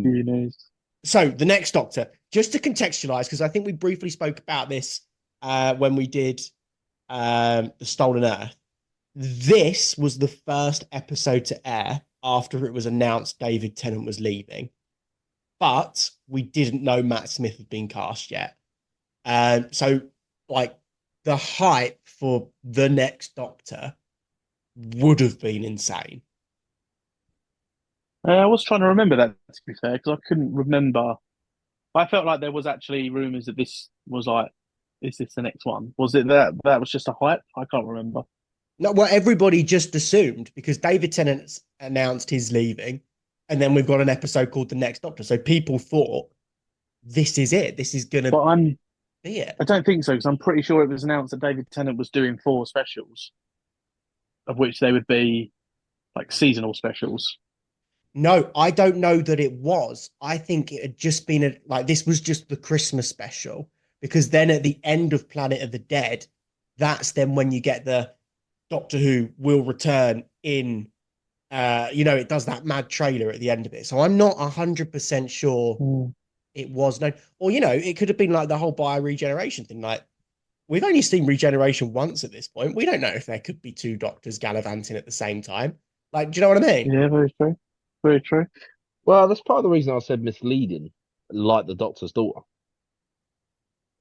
Who knows? So the next Doctor, just to contextualize, because I think we briefly spoke about this when we did the Stolen Earth. This was the first episode to air after it was announced David Tennant was leaving, but we didn't know Matt Smith had been cast yet. So, like, the hype for the next Doctor would have been insane. I was trying to remember that, to be fair, because I couldn't remember. I felt like there was actually rumours that this was like, is this the next one? Was it that was just a hype? I can't remember. No, well, everybody just assumed because David Tennant announced his leaving, and then we've got an episode called The Next Doctor. So people thought this is it. This is gonna But be it. I don't think so because I'm pretty sure it was announced that David Tennant was doing four specials, of which they would be like seasonal specials. No, I don't know that it was. I think it had just been like this was just the Christmas special because then at the end of Planet of the Dead, that's then when you get the Doctor Who will return in it does that mad trailer at the end of it. So I'm not 100% sure Mm. it was no, or it could have been like the whole bioregeneration thing. Like we've only seen regeneration once at this point. We don't know if there could be two doctors gallivanting at the same time. Like, do you know what I mean? Yeah, very true. Very true. Well, that's part of the reason I said misleading, like the Doctor's daughter.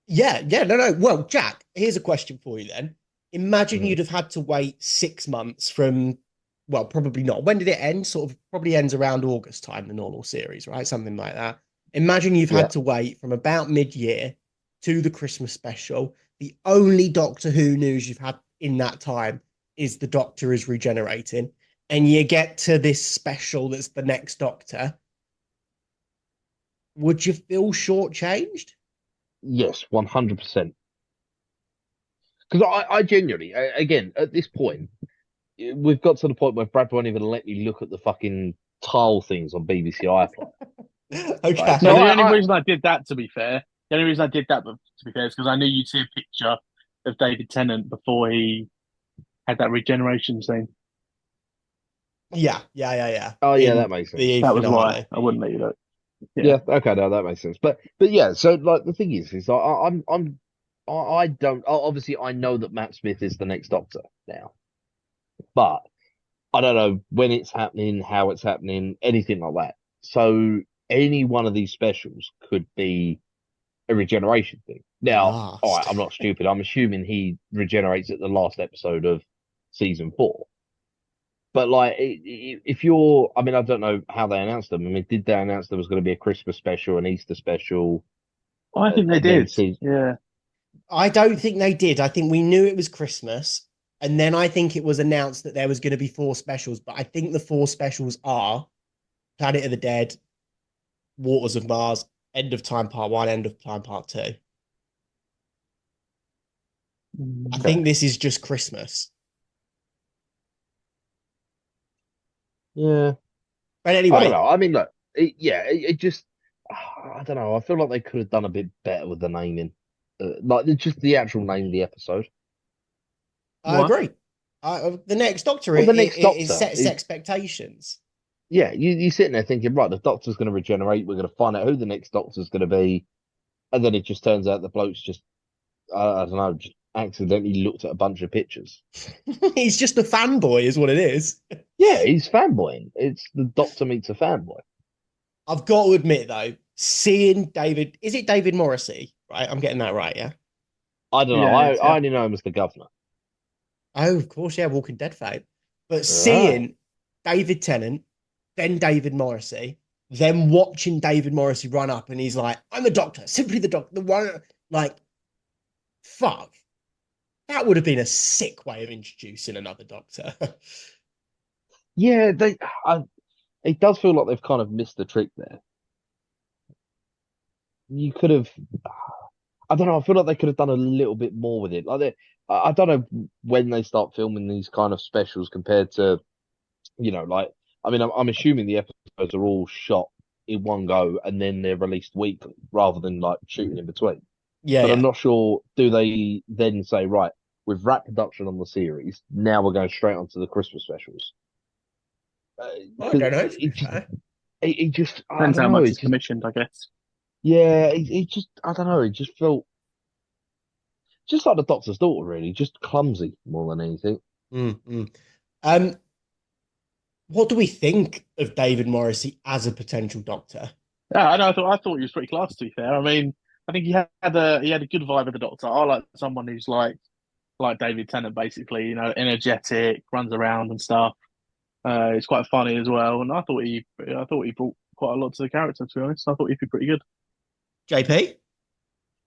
Yeah, yeah, no, no. Well, Jack, here's a question for you then. Imagine Mhm. you'd have had to wait 6 months from, well, probably not. When did it end? Sort of probably ends around August time, the normal series, right? Something like that. Imagine you've had Yeah. to wait from about mid-year to the Christmas special. The only Doctor Who news you've had in that time is the Doctor is regenerating. And you get to this special that's the next Doctor. Would you feel shortchanged? Yes, 100%. Because I genuinely, again, at this point, we've got to the point where Brad won't even let me look at the fucking tile things on BBC iPlayer. Right. Okay. No, So the only I reason I did that, to be fair, the only reason I did that, to be fair, is because I knew you'd see a picture of David Tennant before he had that regeneration scene. Yeah, yeah, yeah, yeah. oh yeah, that In makes sense. the That was why finale. I wouldn't let you look. Yeah. Yeah, okay, no, that makes sense. But yeah, so like the thing is I don't obviously I know that Matt Smith is the next Doctor now, but I don't know when it's happening, how it's happening, anything like that. So any one of these specials could be a regeneration thing. The Now, all right, last. I'm not stupid. I'm assuming he regenerates at the last episode of season 4. But like, if you're, I mean, I don't know how they announced them. I mean, did they announce there was going to be a Christmas special, an Easter special, I think they and then did. see? Yeah. I don't think they did. I think we knew it was Christmas, and then I think it was announced that there was going to be four specials. But I think the four specials are Planet of the Dead, Waters of Mars, End of Time Part One, End of Time Part Two. I Mm. think this is just Christmas. Yeah, But I don't anyway, know. I mean, look, it just, I don't know. I feel like they could have done a bit better with the naming, like just the actual name of the episode. I Why? agree. The next Doctor Well, the next it Doctor, sets expectations. yeah, you're sitting there thinking, right, the Doctor's going to regenerate. We're going to find out who the next Doctor's going to be, and then it just turns out the bloke's just, I don't know, just accidentally looked at a bunch of pictures. He's just a fanboy, is what it is. Yeah, he's fanboying. It's the Doctor meets a fanboy. I've got to admit though, seeing David, is it David Morrissey? Right, I'm getting that right, yeah. I don't know. Yeah, it is. I Yeah. only know him as the governor. Oh, of course, yeah, Walking Dead fame. But Right. seeing David Tennant, then David Morrissey, then watching David Morrissey run up and he's like, I'm the doctor, simply the doctor, the one, like, fuck. That would have been a sick way of introducing another doctor. Yeah, it does feel like they've kind of missed the trick there. You could have, I don't know. I feel like they could have done a little bit more with it. I don't know when they start filming these kind of specials compared to, like, I mean, I'm assuming the episodes are all shot in one go and then they're released weekly rather than like shooting in between. Yeah, But I'm yeah. not sure, do they then say, right, we've wrapped production on the series, now we're going straight onto the Christmas specials? I Because don't know, to be it just, fair. he just, I Depends don't how know. much It is just, commissioned, I guess. yeah, he just, I don't know. It just felt just like the Doctor's daughter, really, just clumsy more than anything. Mm-hmm. Um, what do we think of David Morrissey as a potential Doctor? Yeah, I thought he was pretty class. To be fair, I mean, I think he had a good vibe with the Doctor. I like someone who's like David Tennant, basically. You know, energetic, runs around and stuff. He's quite funny as well, and I thought he brought quite a lot to the character. To be honest, I thought he'd be pretty good. JP?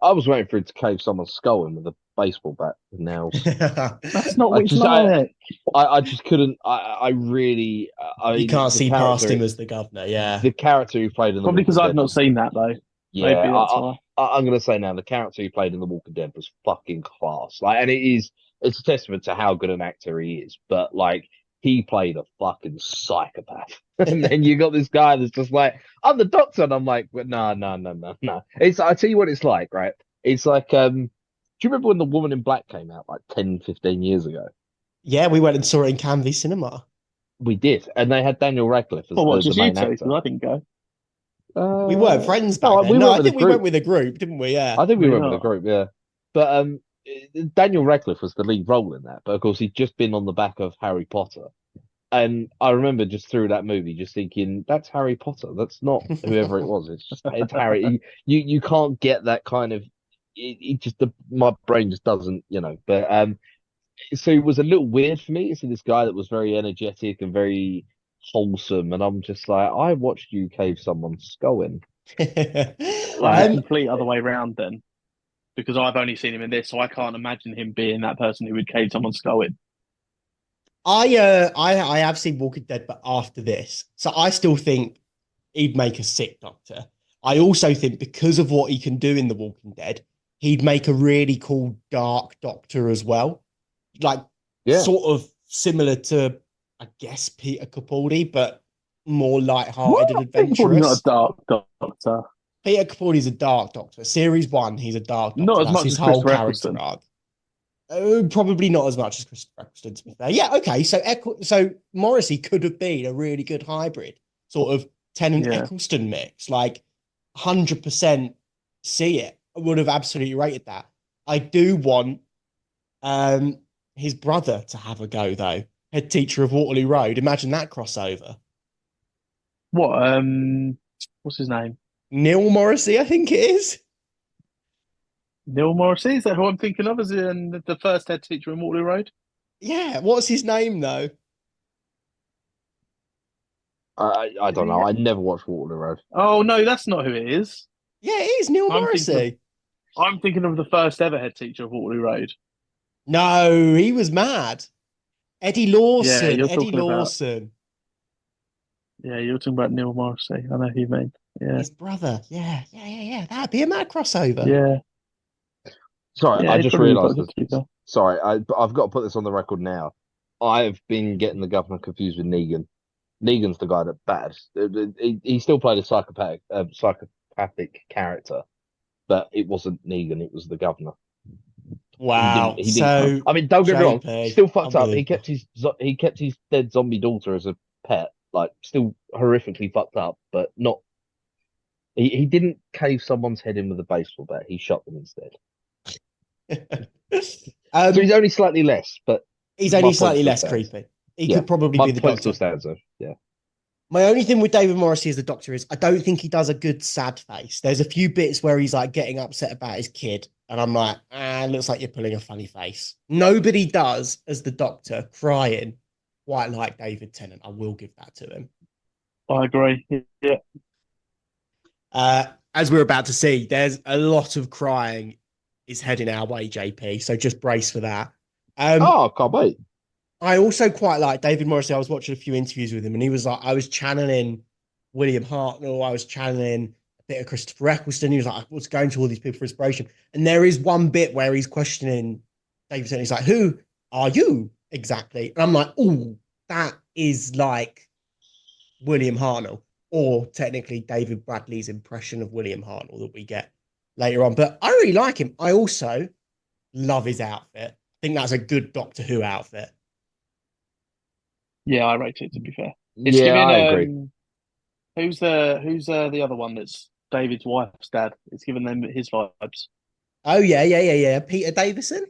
I was waiting for him to cave someone's skull in with a baseball bat with nails. That's not I what he's just, like. I just couldn't. I really. I You mean, can't see past him as the governor, yeah. the character who played in The Probably because Walking I've Dead not was, seen that though. yeah. Maybe that's why. I'm gonna say now, the character he played in The Walking Dead was fucking class. Like, and it's a testament to how good an actor he is. But like, he played a fucking psychopath, and then you got this guy that's just like, I'm the Doctor, and I'm like, well, no, no, no, no, no. It's I tell you what it's like, right? It's like, do you remember when The Woman in Black came out like 10, 15 years ago? Yeah, we went and saw it in Canvey Cinema. We did, and they had Daniel Radcliffe as Well, what the just you main two? actor. Because I didn't go. We weren't friends back No, then. we No, went I with a think we went group. with a group, didn't we? Yeah. I think we Maybe went with a not. group, yeah. But Daniel Radcliffe was the lead role in that. But of course, he'd just been on the back of Harry Potter, and I remember just through that movie, just thinking, "That's Harry Potter. That's not whoever it was. It's Harry." You can't get that kind of. It just my brain just doesn't, you know. But so it was a little weird for me to see this guy that was very energetic and very wholesome, and I'm just like, I watched you cave someone's skull in. Like the um, complete other way round then, because I've only seen him in this, so I can't imagine him being that person who would cave someone's skull in. I have seen Walking Dead, but after this, so I still think he'd make a sick Doctor. I also think because of what he can do in The Walking Dead, he'd make a really cool dark Doctor as well, like Yeah. sort of similar to, I guess, Peter Capaldi, but more light-hearted and What? He's probably not a adventurous. dark doctor. Peter Capaldi's a dark Doctor. Series one, he's a dark Doctor. Not as That's much his as whole Christopher character Eccleston. arc. Probably not as much as Christopher Eccleston, to be fair. Yeah, okay. So Morrissey could have been a really good hybrid, sort of Tennant Yeah. Eccleston mix. Like 100% see it. I would have absolutely rated that. I do want um his brother to have a go though. Head teacher of Waterloo Road. Imagine that crossover. What? What's his name? Neil Morrissey, I think it is. Neil Morrissey? Is that who I'm thinking of? As in the first head teacher in Waterloo Road? Yeah, what's his name though? I Is don't he? know. I never watched Waterloo Road. Oh no, that's not who it is. Yeah, it is Neil I'm thinking of Morrissey. I'm thinking of the first ever head teacher of Waterloo Road. No, he was mad. Eddie Yeah, Lawson. you're Eddie talking about Lawson. Neil Morrissey. I know who you mean. Yeah, His brother. Yeah, yeah, yeah, yeah. That'd be a mad crossover. yeah, Sorry, yeah. I He'd just probably be quite realised a good this. keeper. Sorry, I've got to put this on the record now. I've been getting the governor confused with Negan. Negan's the guy that bad. He still played a psychopathic character, but it wasn't Negan. It was the governor. He didn't. Wow. He didn't. So, I mean, don't get me wrong. JP, Still fucked up. unbelievable. He kept his dead zombie daughter as a pet. Like, still horrifically fucked up, but not. He didn't cave someone's head in with a baseball bat. He shot them instead. So he's um, only slightly less, but he's my only point slightly still less stands. creepy. He Yeah, could probably my be the point still Doctor. stands though. Yeah. My only thing with David Morrissey as the Doctor is I don't think he does a good sad face. There's a few bits where he's like getting upset about his kid, and I'm like, looks like you're pulling a funny face. Nobody does as the Doctor crying quite like David Tennant. I will give that to him. I agree. Yeah, As we're about to see, there's a lot of crying is heading our way, JP. So just brace for that. Oh, I can't wait. I also quite like David Morrissey. I was watching a few interviews with him, and he was like, I was channeling William Hartnell, I was channeling a bit of Christopher Eccleston. He was like, I was going to all these people for inspiration. And there is one bit where he's questioning David Tennant. He's like, who are you exactly? And I'm like, oh, that is like William Hartnell, or technically David Bradley's impression of William Hartnell that we get later on. But I really like him. I also love his outfit. I think that's a good Doctor Who outfit. yeah. I rate it. To be fair, it's Yeah, giving I agree. Who's the other one that's David's wife's dad? It's giving them his vibes. Oh yeah. Peter Davison.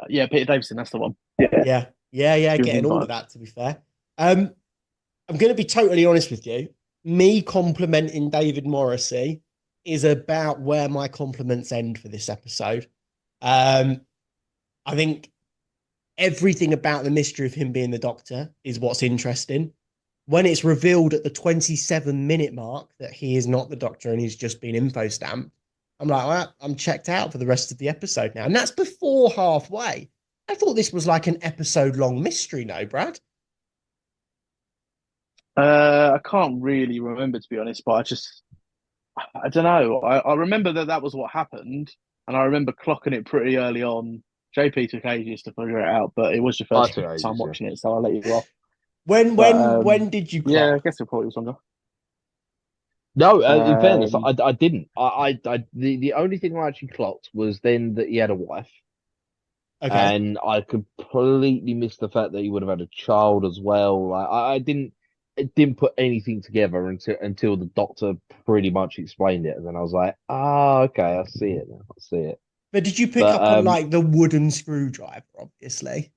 Yeah, Peter Davison, that's the one. Yeah, Yeah. giving Getting him all of vibes. that, to be fair. I'm going to be totally honest with you. Me complimenting David Morrissey is about where my compliments end for this episode. Um, I think everything about the mystery of him being the Doctor is what's interesting. When it's revealed at the 27-minute mark that he is not the Doctor and he's just been info stamped, I'm like, well, I'm checked out for the rest of the episode now. And that's before halfway. I thought this was like an episode long mystery, no, Brad? I can't really remember to be honest, but I don't know. I remember that was what happened, and I remember clocking it pretty early on. JP took ages to figure it out, but it was your I first took time ages, yeah. watching it, so I'll let you off. When But when when did you yeah, I clock? guess it probably was longer. No, in fairness, Um, I didn't. The only thing I actually clocked was then that he had a wife, Okay. and I completely missed the fact that he would have had a child as well. Like I didn't put anything together until the doctor pretty much explained it, and then I was like, ah, okay, I see it now. I see it. But did you pick But up on like the wooden screwdriver, obviously?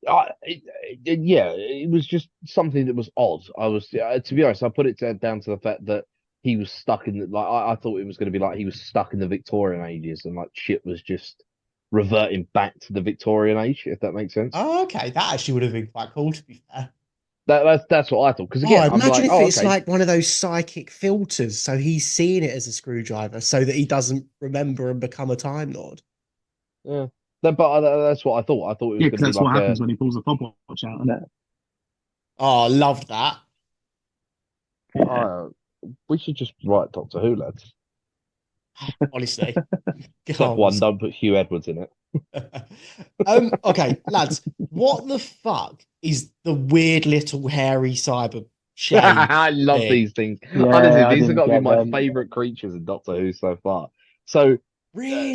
yeah, it was just something that was odd. I was, to be honest, I put it down to the fact that he was stuck in the, like, I thought it was going to be like he was stuck in the Victorian ages and like shit was just reverting back to the Victorian age, if that makes sense. Oh, okay. That actually would have been quite cool, to be fair. That's what I thought. Because Oh, again, I'm imagine like, if oh, it's okay, like one of those psychic filters, so he's seeing it as a screwdriver so that he doesn't remember and become a Time Lord. yeah. But that's what I thought. I thought it was yeah, going because to be that's what like a, happens when he pulls the stopwatch out, isn't it? Oh, loved that. Yeah. uh, we should just write Doctor Who, lads. Honestly, Step one, goals. don't put Hugh Edwards in it. Okay, lads, what the fuck is the weird little hairy cyber shade I love thing? these things. Honestly, Yeah, I these have didn't got to be get my them. favorite creatures in Doctor Who so far. So,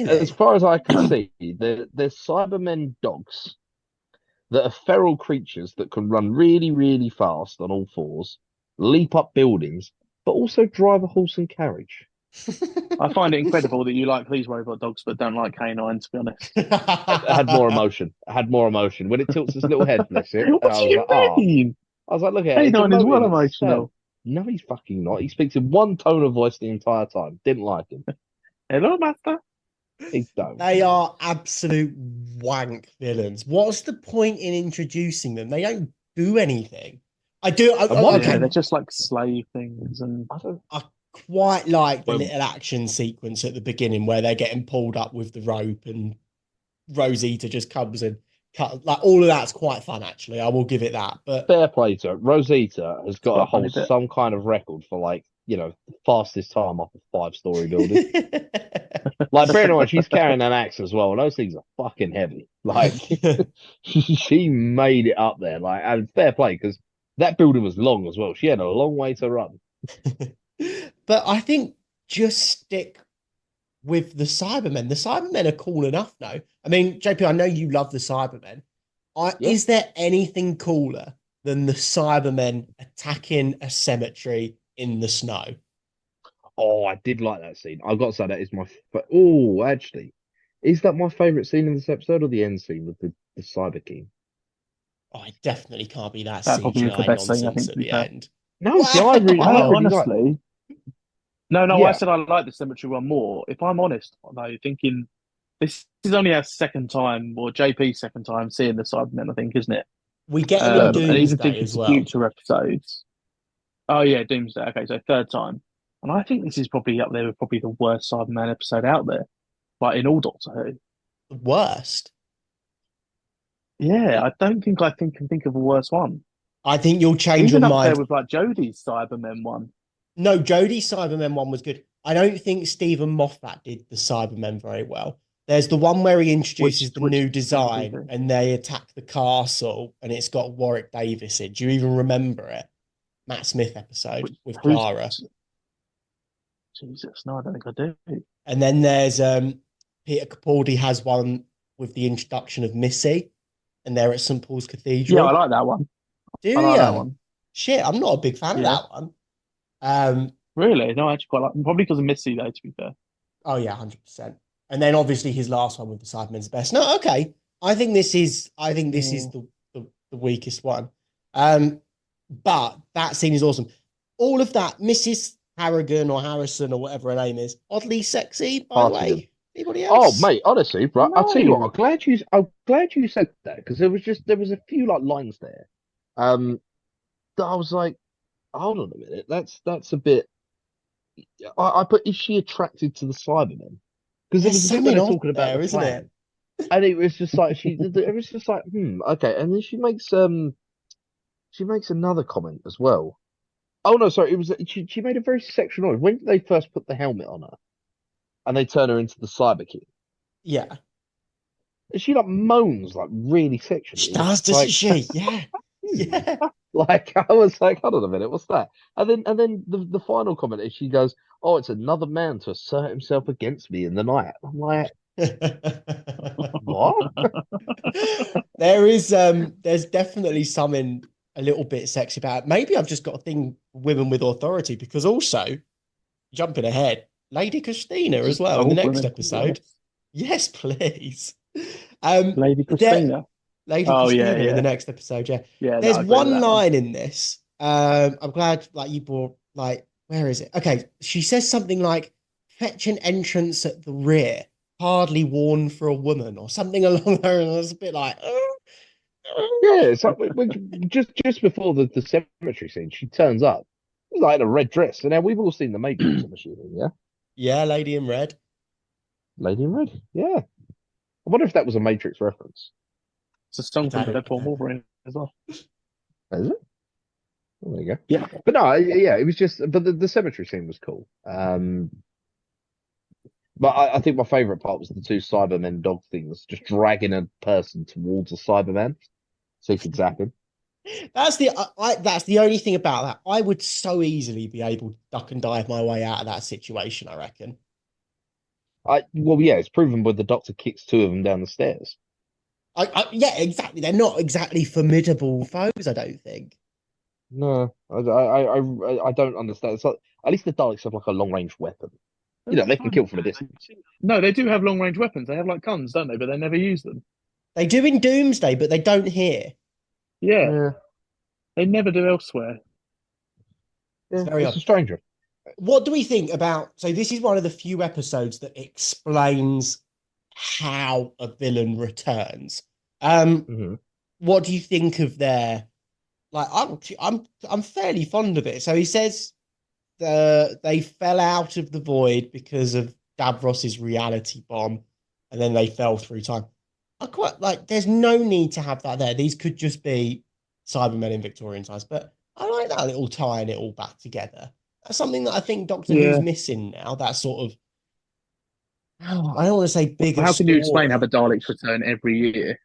as Really? far as I can see, there's Cybermen dogs that are feral creatures that can run really, really fast on all fours, leap up buildings, but also drive a horse and carriage. I find it incredible that you like these robot dogs but don't like canines, to be honest. It had more emotion. It had more emotion when it tilts its little head, bless it. And What I do was you like, ah. mean? I was like, look at it. It's Canine is well emoting. It's sad. emotional. No, he's fucking not. He speaks in one tone of voice the entire time. Didn't like him. Hello, master. He don't. They are absolute wank villains. What's the point in introducing them? They don't do anything. I do. And one Yeah, Okay, they're thing, just like slave things, and I don't. I quite like the Well, little action sequence at the beginning where they're getting pulled up with the rope and Rosita just comes and cut. Like all of that's quite fun, actually. I will give it that. But fair play to her. Rosita has it's got to quite a funny hold bit. some kind of record for like, the fastest time up a five-story building. Like, bear in mind, she's carrying an axe as well, and those things are fucking heavy. Like, she made it up there. Like, and fair play because that building was long as well. She had a long way to run. but I think just stick with the Cybermen. The Cybermen are cool enough now. I mean, JP, I know you love the Cybermen. Yeah. Is there anything cooler than the Cybermen attacking a cemetery in the snow? Oh, I did like that scene. I've got to say that is my. Oh, actually, is that my favorite scene in this episode or the end scene with the Cyber King? Oh, it definitely can't be that That probably is the CGI best thing, I nonsense think, at to be the fair. end. No, see, I I Wow. really like. honestly, no, I Yeah, said I like the cemetery one more. If I'm honest, though, thinking this is only our second time, or JP's second time seeing the Cybermen, I think, isn't it? We get him in And even Doomsday thinking as to well. future episodes. Oh yeah, Doomsday. Okay, so third time, and I think this is probably up there with probably the worst Cyberman episode out there, like in all Doctor Who. The worst. Yeah, I don't think can think of a worse one. I think you'll change your Even up there mind. with like Jodie's Cybermen one. No, Jodie's Cybermen one was good. I don't think Stephen Moffat did the Cybermen very well. There's the one where he Which introduces the which new one did he design do? and they attack the castle and it's got Warwick Davis in. Do you even remember it? Matt Smith episode Which with who's Clara. Jesus? No, I don't think I do. And then there's Peter Capaldi has one with the introduction of Missy and they're at St. Paul's Yeah, I Cathedral. like that one. Do I like that you? one. Shit, I'm not a big fan of Yeah, that one. Um, really? No, I actually quite like probably because of Missy though. To be fair. oh yeah, 100%. And then obviously his last one with the Cybermen's best. No, okay. I think this is Mm. the weakest one. But that scene is awesome. All of that, Mrs. Harrigan or Harrison or whatever her name is, oddly sexy, by the Hartigan. way. Anybody Oh, else? mate, honestly, right? I'll tell you what. No. I'm glad you said that because there was a few like lines there, that I was like, hold on a minute, that's a bit. I put, is she attracted to the Cybermen? Because there There's was a bit where something they're odd talking about the there, isn't it? plan, and it was just like it was just like, okay, and then she makes another comment as well. Oh no, sorry, it was she made a very sexual noise when they first put the helmet on her and they turn her into the Cyber Kid. Yeah. And she like moans like really She sexually. And it's does, just doesn't like, she? Yeah. hmm. Yeah. Like I was like, hold on a minute, what's that? And then the final comment is she goes, "Oh, it's another man to assert himself against me in the night." I'm like, what? There's definitely something a little bit sexy about it. Maybe I've just got a thing for women with authority because also, jumping ahead, Lady Christina as Just well in the old next women. episode. Yes. Yes, please. Um, Lady there, Christina. Lady Oh yeah, Christina in the yeah, next episode, yeah. yeah. No, There's I agree with one that one. line in this. I'm glad like you brought like where is it? Okay, she says something like fetch an entrance at the rear, hardly worn for a woman, or something along there. And I was a bit like, Yeah, it's like just before the cemetery scene, she turns up. She's like in a red dress. So now we've all seen the Matrix, I'm assuming, yeah? yeah, Lady in Red. Lady in Red. Yeah. I wonder if that was a Matrix reference. It's a I song from don't, I Deadpool and don't know. Wolverine as well. Is it? Oh, there you go. Yeah. But no, yeah, it was just, but the cemetery scene was cool. But I think my favorite part was the two Cybermen dog things, just dragging a person towards a Cyberman so he could zap him. That's the only thing about that. I would so easily be able to duck and dive my way out of that situation, I reckon. Well, yeah, it's proven when the doctor kicks two of them down the stairs. Yeah, exactly. They're not exactly formidable foes, I don't think. No, I don't understand. It's like, at least the Daleks have like a long range weapon. You know, they can kill from a distance. No, they do have long range weapons. They have like guns, don't they? But they never use them. They do in Doomsday, but they don't here. Yeah, Yeah, they never do elsewhere. It's yeah, very it's odd. a stranger. What do we think about? So this is one of the few episodes that explains how a villain returns. Um, Hmm. what do you think of their like? I'm fairly fond of it. So he says they fell out of the void because of Davros's reality bomb, and then they fell through time. I quite like. There's no need to have that there. These could just be Cybermen in Victorian times, but I like that little tying it all back together. That's something that I think Doctor Who's Yeah. missing now. That sort of I don't want to say bigger How can you explain how story, the Daleks return every year?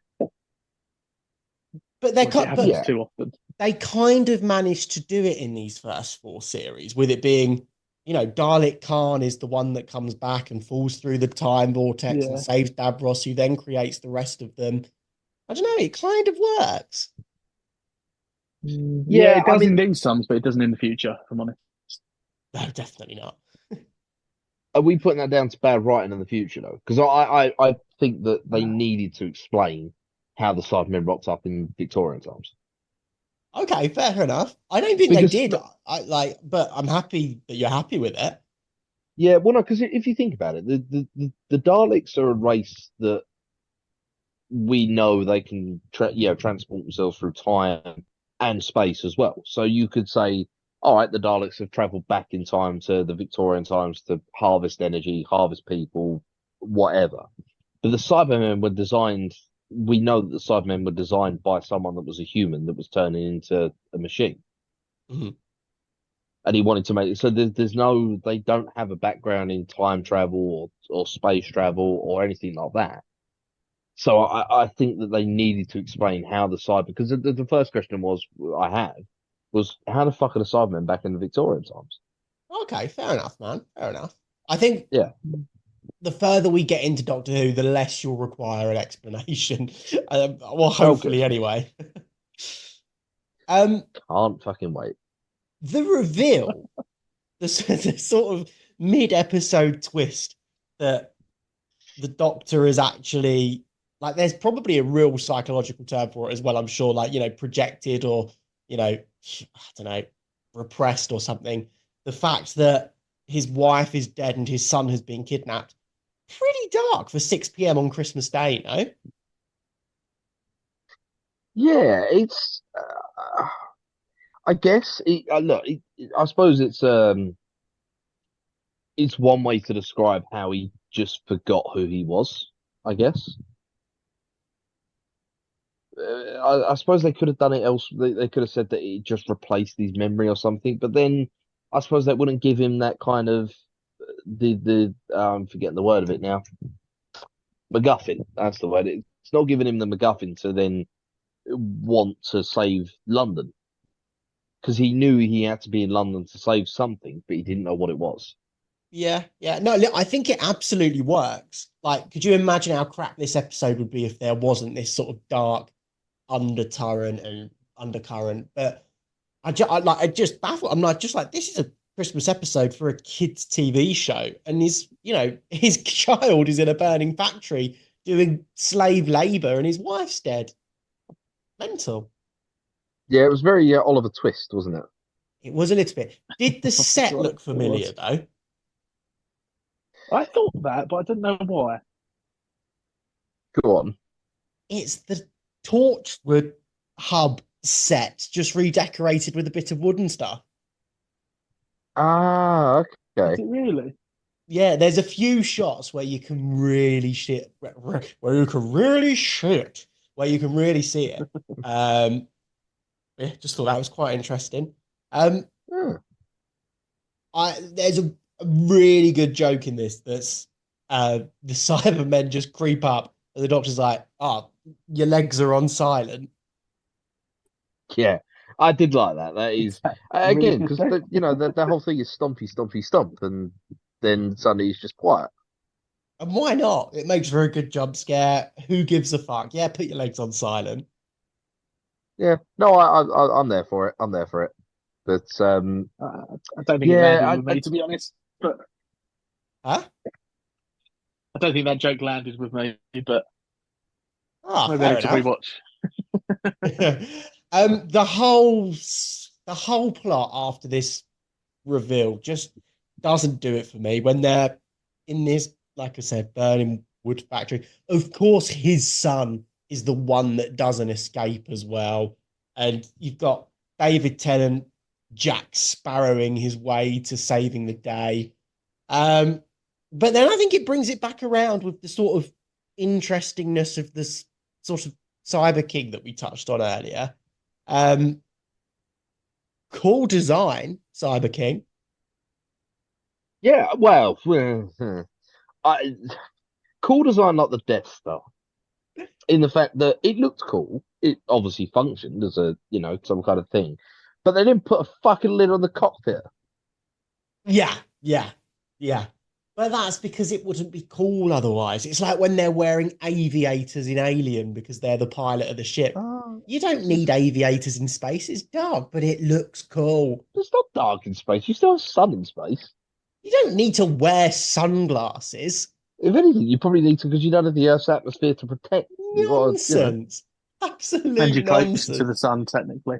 but they Or if it cut. But happens Yeah, too often. they kind of managed to do it in these first four series, with it being, Dalek Khan is the one that comes back and falls through the time vortex and Yeah. saves Davros, who then creates the rest of them. I don't know, it kind of works. Yeah, yeah. it I does in mean, these sums, but it doesn't in the future, if I'm honest. No, definitely not. are we putting that down to bad writing in the future though? Because I think that they needed to explain how the Cybermen rocked up in Victorian times. Okay, fair enough. I don't think they Because did. But I'm happy that you're happy with it. yeah, well, no, because if you think about it, the Daleks are a race that we know they can transport themselves through time and space as well. So you could say, all right, the Daleks have traveled back in time to the Victorian times to harvest energy, harvest people, whatever. But the Cybermen were designed. We know that the Cybermen were designed by someone that was a human that was turning into a machine, Mhm. and he wanted to make it so there's no, they don't have a background in time travel or space travel or anything like that. So I think that they needed to explain how the cyber, because the first question I had was how the fuck are the Cybermen back in the Victorian times? Okay, fair enough, man. Fair enough. I think Yeah, the further we get into Doctor Who, the less you'll require an explanation. Well, oh good. hopefully, anyway. Can't fucking wait. The reveal, the sort of mid-episode twist that the Doctor is actually like, there's probably a real psychological term for it as well. I'm sure, like, projected, or I don't know, repressed or something. The fact that his wife is dead and his son has been kidnapped. Pretty dark for 6 p.m. on Christmas Day, no? Yeah, I guess look. I suppose it's one way to describe how he just forgot who he was. I guess. I suppose they could have done it else. They could have said that it just replaced his memory or something. But then I suppose that wouldn't give him that kind of the I'm forgetting the word of it now. MacGuffin. That's the word. It's not giving him the MacGuffin to then want to save London, because he knew he had to be in London to save something, but he didn't know what it was. Yeah, yeah. No, look, I think it absolutely works. Like, could you imagine how crap this episode would be if there wasn't this sort of dark undercurrent and undercurrent? But I just baffled. I'm like, just like, this is a Christmas episode for a kids' TV show, and his child is in a burning factory doing slave labor, and his wife's dead. Mental. Yeah, it was very Oliver Twist, wasn't it? It was a little bit. Did the set Right, look familiar though? I thought that, but I didn't know why. Go on. It's the Torchwood hub set, just redecorated with a bit of wood and stuff. Ah, Is okay. it really? Yeah, there's a few shots where you can really shit, where you can really shit, where you can really see it. Um, yeah, just thought that was quite interesting. Um, Hmm. there's a really good joke in this that's the Cybermen just creep up, and the Doctor's like, "Oh, your legs are on silent." Yeah, I did like that. That It's is a really again good because joke. the whole thing is stompy, stompy, stomp, and then suddenly he's just quiet. And why not? It makes for a good jump scare. Who gives a fuck? Yeah, put your legs on silent. Yeah, no, I'm there for it. I'm there for it. But I don't think it landed yeah, with me, to be honest. But Huh? I don't think that joke landed with me. But Ah, maybe I fair need to enough. rewatch. The whole plot after this reveal just doesn't do it for me. When they're in this, like I said, burning wood factory, of course his son is the one that doesn't escape as well. And you've got David Tennant, Jack Sparrowing his way to saving the day. Um, but then I think it brings it back around with the sort of interestingness of this sort of Cyber King that we touched on earlier. Um, cool design, Cyber King. yeah. Well, I cool design like the Death Star in the fact that it looked cool. It obviously functioned as a some kind of thing, but they didn't put a fucking lid on the cockpit. Yeah, yeah, yeah. But that's because it wouldn't be cool otherwise. It's like when they're wearing aviators in Alien because they're the pilot of the ship. Oh, You don't need aviators in space. It's dark, but it looks cool. it's not dark in space. You still have sun in space. You don't need to wear sunglasses. If anything, you probably need to because you don't have the Earth's atmosphere to protect. You got to, Nonsense. And Absolute you're closer to the nonsense. sun, technically.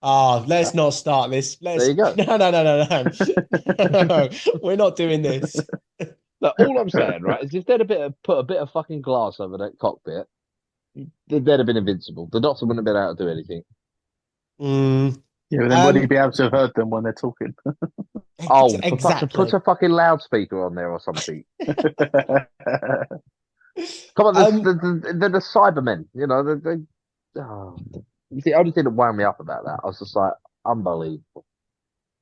Ah, Uh, let's not start this. there Let's you go. no, no, no, no, no. No, we're not doing this. Look, all I'm saying, right, is if they'd put a bit of fucking glass over that cockpit, they'd have been invincible. The Doctor wouldn't have been able to do anything. Mm, Yeah, but then would he um, be able to have heard them when they're talking? Oh, for fuck's sake, put exactly. a fucking loudspeaker on there or something. Come on, Um, they're the Cybermen. Oh, it's the only thing that wound me up about that. I was just like, unbelievable.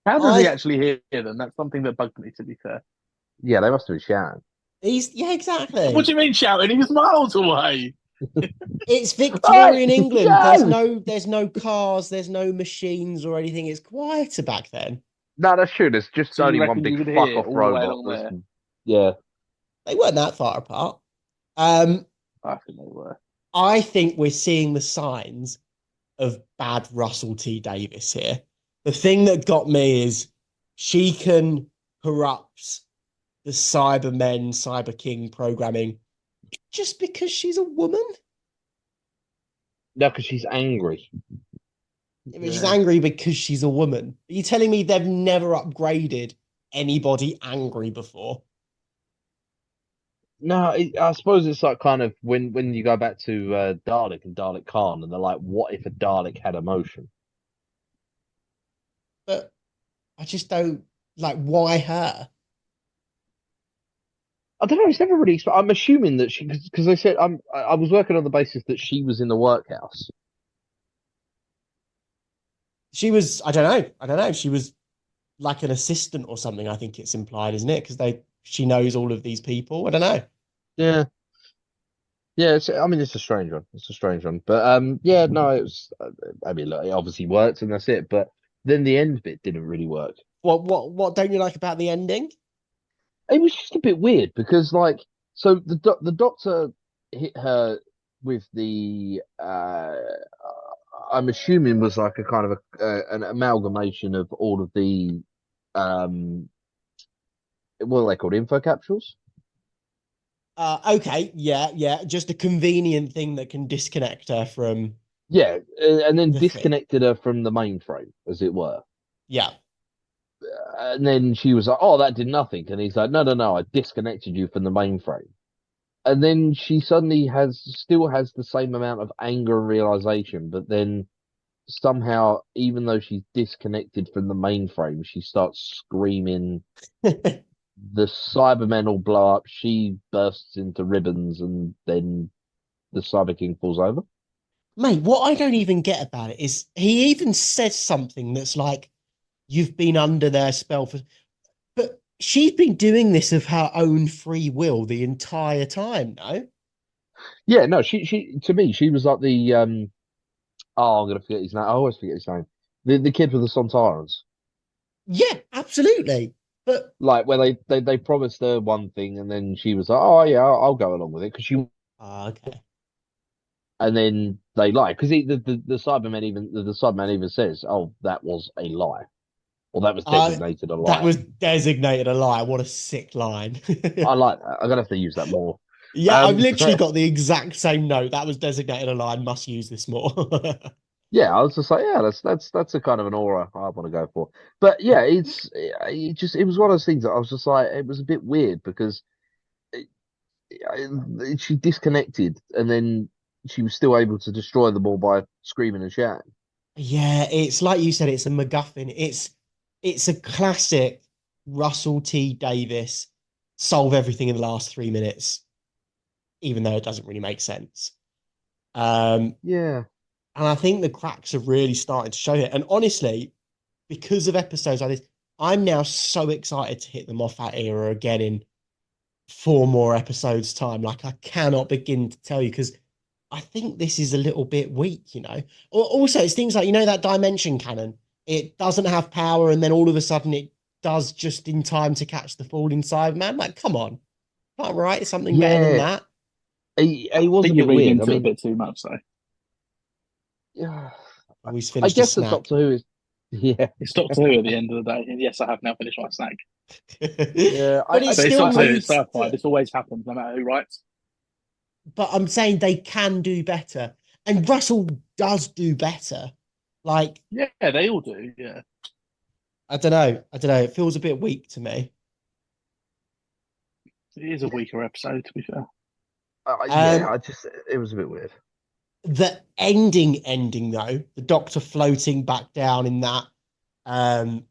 How does he I actually hear them? That's something that bugged me, to be fair. Yeah, they must have been shouting. yeah, What do exactly. you mean shouting? He was miles away. It's All right, Victorian England. There's go! no cars, there's no machines or anything. It's quieter back then. No, that's true. There's just So you only one reckon big you could fuck hear off all the way robot. along there? Yeah. They weren't that far apart. Um, I think they were. I think we're seeing the signs of bad Russell T Davis here. The thing that got me is she can corrupt the Cybermen, Cyber King programming just because she's a woman. No, because she's angry. She's Yeah. angry because she's a woman. Are you telling me they've never upgraded anybody angry before? No, I suppose it's like kind of when you go back to Dalek and Dalek Khan, and they're like, what if a Dalek had emotion? But I just don't like why her? I don't know. It's never really. I'm assuming that she, because they said I was working on the basis that she was in the workhouse. She was, I don't know. I don't know. She was like an assistant or something, I think it's implied, isn't it? Because she knows all of these people. I don't know. Yeah, yeah. I mean, it's a strange one. It's a strange one, but yeah. No, it was. I mean, look, it obviously worked, and that's it. But then the end bit didn't really work. What don't you like about the ending? It was just a bit weird because, like, so the doctor hit her with the I'm assuming was like a kind of an amalgamation of all of the um what are they called, info capsules? Okay, yeah, yeah. Just a convenient thing that can disconnect her from Yeah, and then the thing. disconnected her from the mainframe, as it were. Yeah. And then she was like, "Oh, that did nothing." And he's like, "No, no, no, I disconnected you from the mainframe." And then she suddenly still has the same amount of anger and realization, but then somehow, even though she's disconnected from the mainframe, she starts screaming. The Cybermen all blow up. She bursts into ribbons, and then the Cyber King falls over. Mate, what I don't even get about it is he even says something that's like, you've been under their spell for, but she's been doing this of her own free will the entire time, no? Yeah, no, she to me, she was like the oh, I'm gonna forget his name. I always forget his name. The kid with the Sontarans. Yeah, absolutely. But Like where they promised her one thing, and then she was like, "Oh yeah, I'll go along with it," because she. okay. And then they lie because the Cyberman even the Cyberman even says, "Oh, that was a lie, or that was Uh designated a that lie." was designated a lie. What a sick line. I like that. I'm gonna have to use that more. Yeah, I've literally But got the exact same note. That was designated a line. Must use this more. yeah, I was just like, yeah, that's a kind of an aura I want to go for. But yeah, it was one of those things that I was just like, it was a bit weird because she disconnected and then she was still able to destroy them all by screaming and shouting. Yeah, it's like you said, it's a MacGuffin. It's a classic Russell T Davis solve everything in the last 3 minutes, even though it doesn't really make sense. Um, Yeah, and I think the cracks are really starting to show it. And honestly, because of episodes like this, I'm now so excited to hit the Moffat era again in 4 more episodes' time. Like I cannot begin to tell you because I think this is a little bit weak, you know. Also, it's things like, that dimension cannon. It doesn't have power, and then all of a sudden it does just in time to catch the falling Cyberman. Like, come on. Can't write something better than yeah, that. it I was a think you bit read weird. I into it a mean, bit too much, though. yeah, Oh, he's I finished his guess the snack. Doctor Who is, yeah, It's Doctor Who at the end of the day. And yes, I have now finished my snack. yeah. But it But it's still Doctor Who, it's needs sci-fi. to. This always happens, no matter who writes. But I'm saying they can do better. And Russell does do better. Like, Yeah, they all do. Yeah, I don't know. I don't know. It feels a bit weak to me. it is a weaker episode, to be fair. Yeah. Um, It was a bit weird. the ending though, the Doctor floating back down um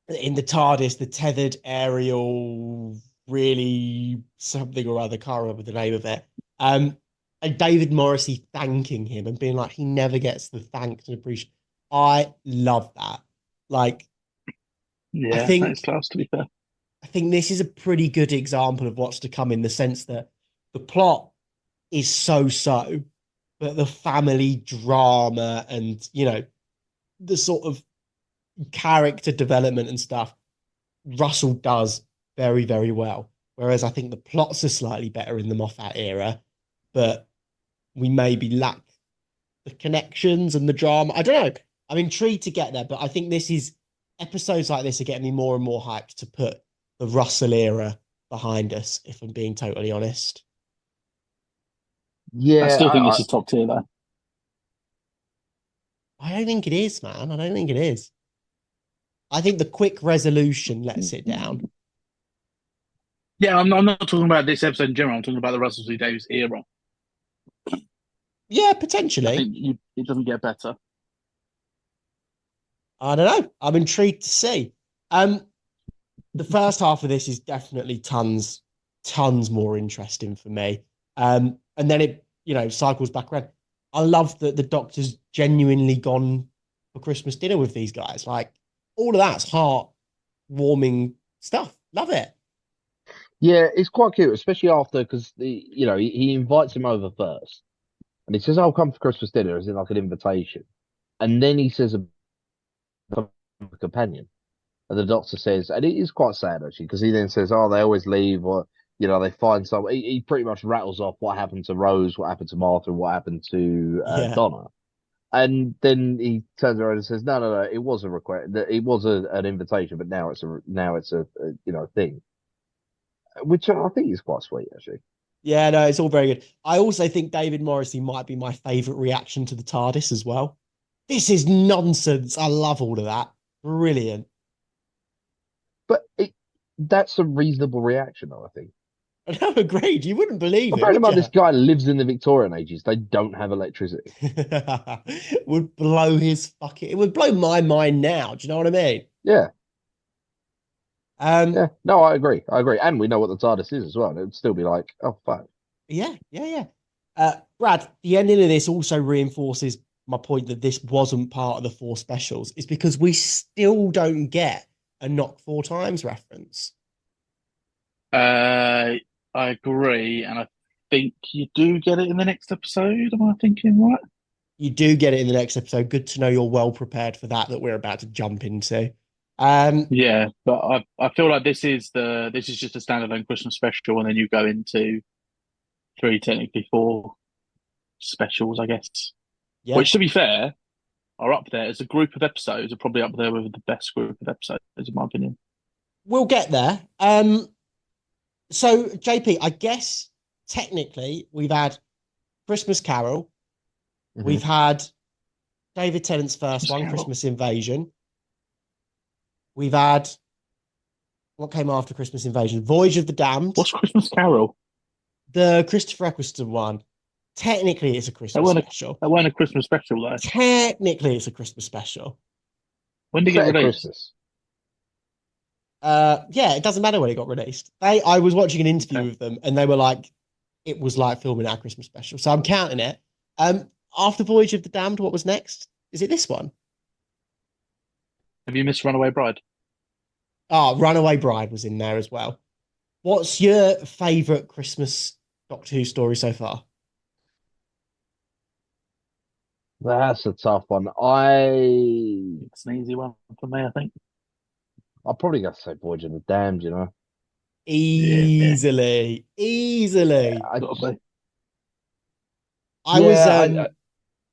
in the TARDIS, the tethered aerial, really something or other, can't remember the name of it. And David Morrissey thanking him and being like, he never gets the thanks and appreciation. I love that. Like, I Yeah, that's think class, to be fair. I think this is a pretty good example of what's to come in the sense that the plot is so, but the family drama and the sort of character development and stuff, Russell does very, very well. Whereas I think the plots are slightly better in the Moffat era, but we maybe lack the connections and the drama. I don't know. I'm intrigued to get there, but I think this is episodes like this are getting me more and more hyped to put the Russell era behind us, if I'm being totally honest. I Yeah, still think this is top tier though. I don't think it is, man. I don't think it is. I think the quick resolution lets it down. Yeah, I'm not talking about this episode in general. I'm talking about the Russell T Davies era. Yeah, I potentially. think it doesn't get better. I don't know. I'm intrigued to see. The first half of this is definitely tons more interesting for me. And then it, cycles back around. I love that the Doctor's genuinely gone for Christmas dinner with these guys. Like all of that's heart-warming stuff. Love it. yeah, it's quite cute, especially after because he invites him over first, and he says, "I'll come for Christmas dinner," as in like an invitation, and then he says a companion. And the doctor says, and it is quite sad actually, because he then says, "Oh, they always leave, or they find some." He pretty much rattles off what happened to Rose, what happened to Martha, and what happened to Yeah. Donna. And then he turns around and says, "No, no, no, it was a request. It was an invitation, but now it's a thing," which I think is quite sweet actually. Yeah, no, it's all very good. I also think David Morrissey might be my favorite reaction to the TARDIS as well. This is nonsense. I love all of that. Brilliant. But that's a reasonable reaction, though, I think. No, agreed. You wouldn't believe it, Bearing in would mind, you? this guy lives in the Victorian ages. They don't have electricity. Would blow his fucking. It would blow my mind now. Do you know what I mean? Yeah, Um, yeah. No, I agree. I agree. And we know what the TARDIS is as well. And it would still be like, oh, fuck. yeah, yeah, yeah. Brad, the ending of this also reinforces my point that this wasn't part of the four specials. It's because we still don't get a knock four times reference. I agree, and I think you do get it in the next episode. Am I thinking right? You do get it in the next episode. Good to know you're well prepared for that we're about to jump into. Yeah, but I feel like this is just a standalone Christmas special, and then you go into three, technically four specials, I guess. Yeah, Which, to be fair, are up there as a group of episodes. Are probably up there with the best group of episodes, in my opinion. we'll get there. So JP, I guess technically we've had Christmas Carol, Hmm. we've had David Tennant's first Christmas one, Carol. Christmas Invasion. We've had what came after Christmas Invasion, Voyage of the Damned, What's Christmas Carol? the Christopher Eccleston one. Technically, it's a That Christmas weren't a special. that weren't a Christmas special though. Technically, it's a Christmas special. When did it get Set of released? Christmas. Yeah, it doesn't matter when it got released. I was watching an interview Okay. with them, and they were like, it was like filming our Christmas special. So I'm counting it. After Voyage of the Damned, what was next? Is it this one? Have you missed Runaway Bride? Oh, Runaway Bride was in there as well. What's your favorite Christmas Doctor Who story so far? That's a tough one. I It's an easy one for me, I think. I'll probably have to say Voyage of the Damned. Yeah, Easily, easily. I gotta be. I was yeah, um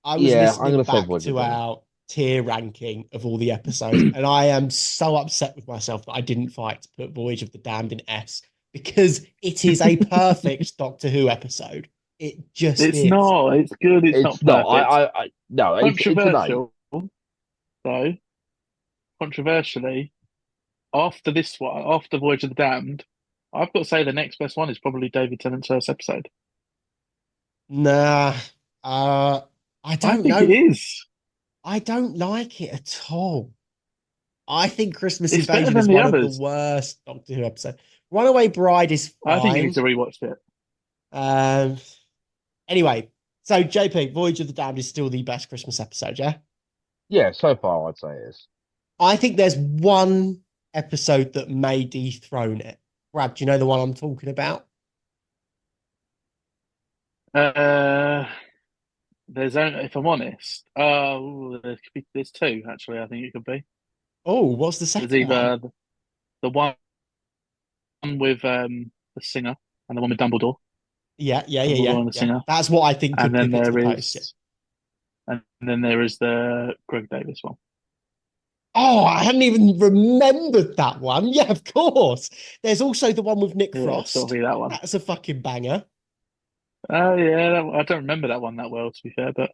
I was I'm listening gonna say back Voyage of to the Damned. our tier ranking of all the episodes, and I am so upset with myself that I didn't fight to put Voyage of the Damned in S because it is a perfect Doctor Who episode. It just It's is. not. It's good. It's not It's not. perfect. No, it's an eight. Controversial, though. Controversially, after this one, after Voyage of the Damned, I've got to say the next best one is probably David Tennant's first episode. Nah, uh, I I don't think it know. is. I don't like it at all. I think Christmas It's better Invasion than is the one of the others. worst Doctor Who episodes. Runaway Bride is I think you need fine. to rewatch it. Um, anyway, so JP, Voyage of the Damned is still the best Christmas episode, yeah? Yeah, so far I'd say it is. I think there's one episode that may dethrone it. Brad, do you know the one I'm talking about? Uh, there's only, if I'm honest, there's two actually. I think it could be. Oh, what's the There's second one? either the one with the singer and the one with Dumbledore, Yeah, yeah, yeah, Dumbledore yeah, and the yeah. singer, That's what I think and could then pip it to there the post. Yeah. is And then there is the Greg Davis one. Oh, I hadn't even remembered that one. Yeah, of course. There's also the one with Nick Yeah, it's got to Frost. be that one. That's a fucking banger. Oh yeah, I don't remember that one that well, to be fair, but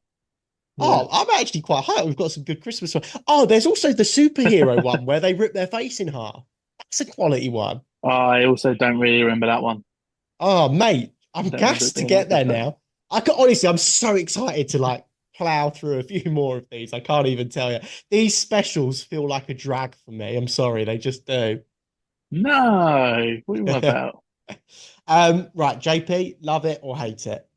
yeah. Oh, I'm actually quite high. We've got some good Christmas ones. Oh, there's also the superhero one where they rip their face in half. That's a quality one. I also don't really remember that one. Oh, mate, I'm Don't remember it gassed to being on get there episode. now. I can honestly, I'm so excited to like plow through a few more of these. I can't even tell you. These specials feel like a drag for me. I'm sorry, they just do. No, what are you on about? Right, JP, love it or hate it?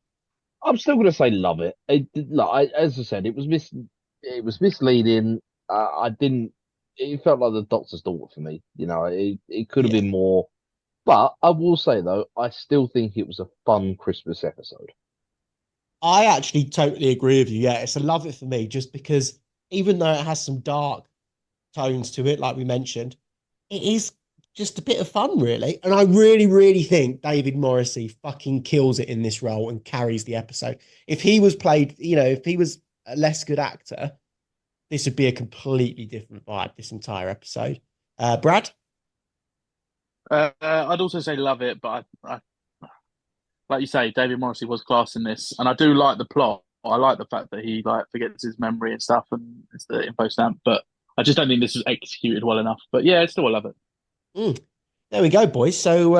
I'm still going to say love it. Look, as I said, it was misleading. I didn't. It felt like the Doctor's daughter for me. It could have Yeah. been more. But I will say though, I still think it was a fun Christmas episode. I actually totally agree with you. Yeah, it's a love it for me just because even though it has some dark tones to it, like we mentioned, it is just a bit of fun, really. And I really, really think David Morrissey fucking kills it in this role and carries the episode. If he was played, if he was a less good actor, this would be a completely different vibe, this entire episode. Brad? I'd also say love it, but like you say, David Morrissey was class in this, and I do like the plot. I like the fact that he like forgets his memory and stuff, and it's the info stamp. But I just don't think this was executed well enough. But yeah, still I love it. Mm. There we go, boys. So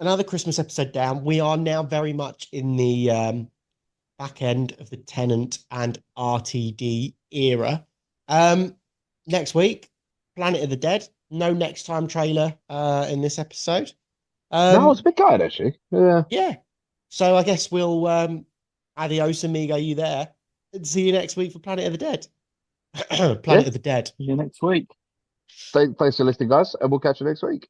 another Christmas episode down. We are now very much in the back end of the Tenant and RTD era. Um, Next week, Planet of the Dead. No next time trailer in this episode. No, I was a Um, bit gutted actually. Yeah. yeah. So I guess we'll adios amigo you there and see you next week for Planet of the Dead. Yeah. Planet of the Dead. See you next week. Thanks for listening, guys, and we'll catch you next week.